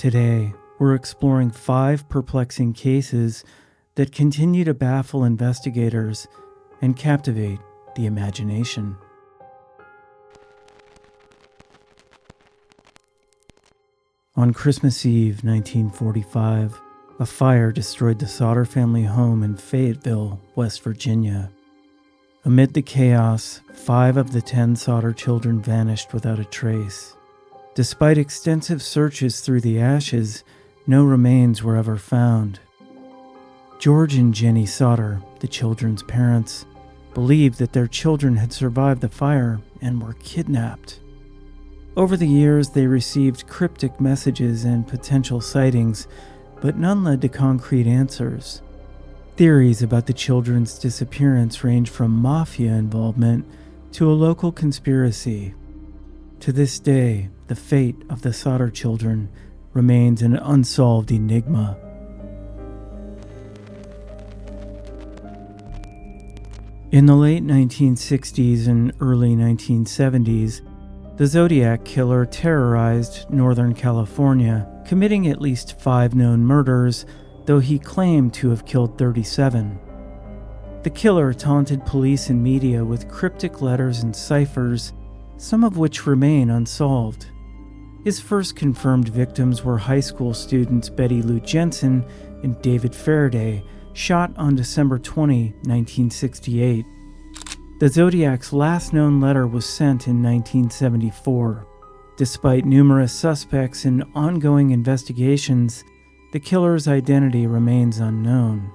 Today, we're exploring 5 perplexing cases that continue to baffle investigators and captivate the imagination. On Christmas Eve, 1945, a fire destroyed the Sauter family home in Fayetteville, West Virginia. Amid the chaos, 5 of the 10 Sauter children vanished without a trace. Despite extensive searches through the ashes, no remains were ever found. George and Jenny Sauter, the children's parents, believed that their children had survived the fire and were kidnapped. Over the years, they received cryptic messages and potential sightings, but none led to concrete answers. Theories about the children's disappearance range from mafia involvement to a local conspiracy. To this day, the fate of the Sauter children remains an unsolved enigma. In the late 1960s and early 1970s, the Zodiac Killer terrorized Northern California, committing at least 5 known murders, though he claimed to have killed 37. The killer taunted police and media with cryptic letters and ciphers, some of which remain unsolved. His first confirmed victims were high school students Betty Lou Jensen and David Faraday, shot on December 20, 1968. The Zodiac's last known letter was sent in 1974. Despite numerous suspects and ongoing investigations, the killer's identity remains unknown.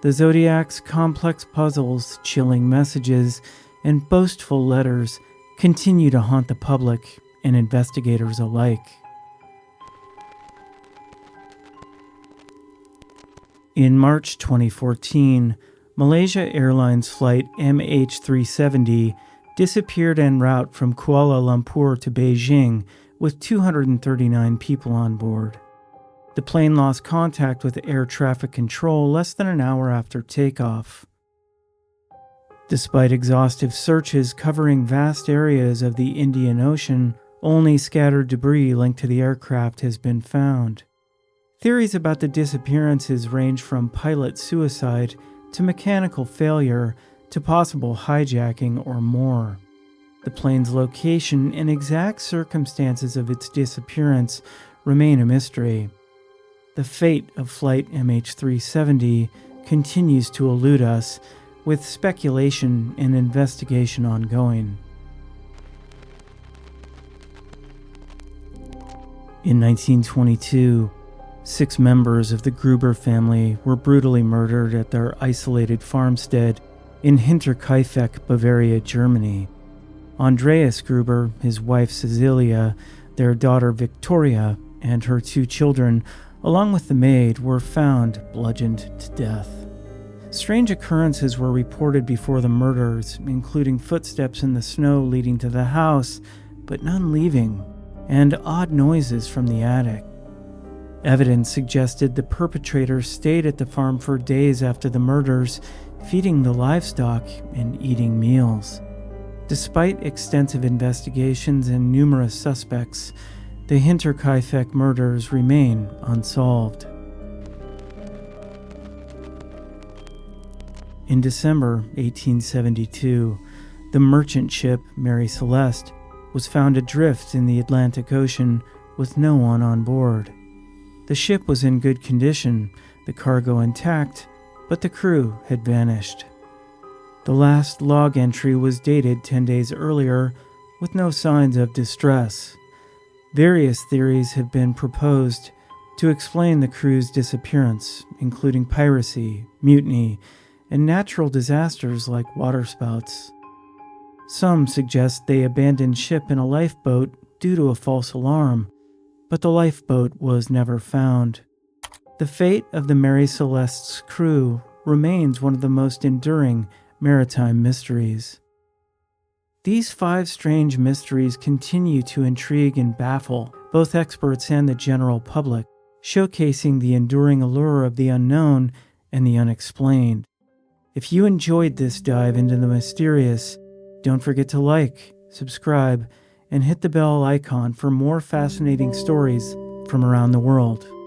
The Zodiac's complex puzzles, chilling messages, and boastful letters continue to haunt the public and investigators alike. In March 2014, Malaysia Airlines flight MH370 disappeared en route from Kuala Lumpur to Beijing with 239 people on board. The plane lost contact with air traffic control less than an hour after takeoff. Despite exhaustive searches covering vast areas of the Indian Ocean, only scattered debris linked to the aircraft has been found. Theories about the disappearances range from pilot suicide to mechanical failure to possible hijacking or more. The plane's location and exact circumstances of its disappearance remain a mystery. The fate of Flight MH370 continues to elude us, with speculation and investigation ongoing. In 1922, 6 members of the Gruber family were brutally murdered at their isolated farmstead in Hinterkaifeck, Bavaria, Germany. Andreas Gruber, his wife Cecilia, their daughter Victoria, and her 2 children, along with the maid, were found bludgeoned to death. Strange occurrences were reported before the murders, including footsteps in the snow leading to the house, but none leaving, and odd noises from the attic. Evidence suggested the perpetrators stayed at the farm for days after the murders, feeding the livestock and eating meals. Despite extensive investigations and numerous suspects, the Hinterkaifeck murders remain unsolved. In December 1872, the merchant ship Mary Celeste was found adrift in the Atlantic Ocean with no one on board. The ship was in good condition, the cargo intact, but the crew had vanished. The last log entry was dated 10 days earlier, with no signs of distress. Various theories have been proposed to explain the crew's disappearance, including piracy, mutiny, and natural disasters like waterspouts. Some suggest they abandoned ship in a lifeboat due to a false alarm, but the lifeboat was never found. The fate of the Mary Celeste's crew remains one of the most enduring maritime mysteries. These 5 strange mysteries continue to intrigue and baffle both experts and the general public, showcasing the enduring allure of the unknown and the unexplained. If you enjoyed this dive into the mysterious, don't forget to like, subscribe, and hit the bell icon for more fascinating stories from around the world.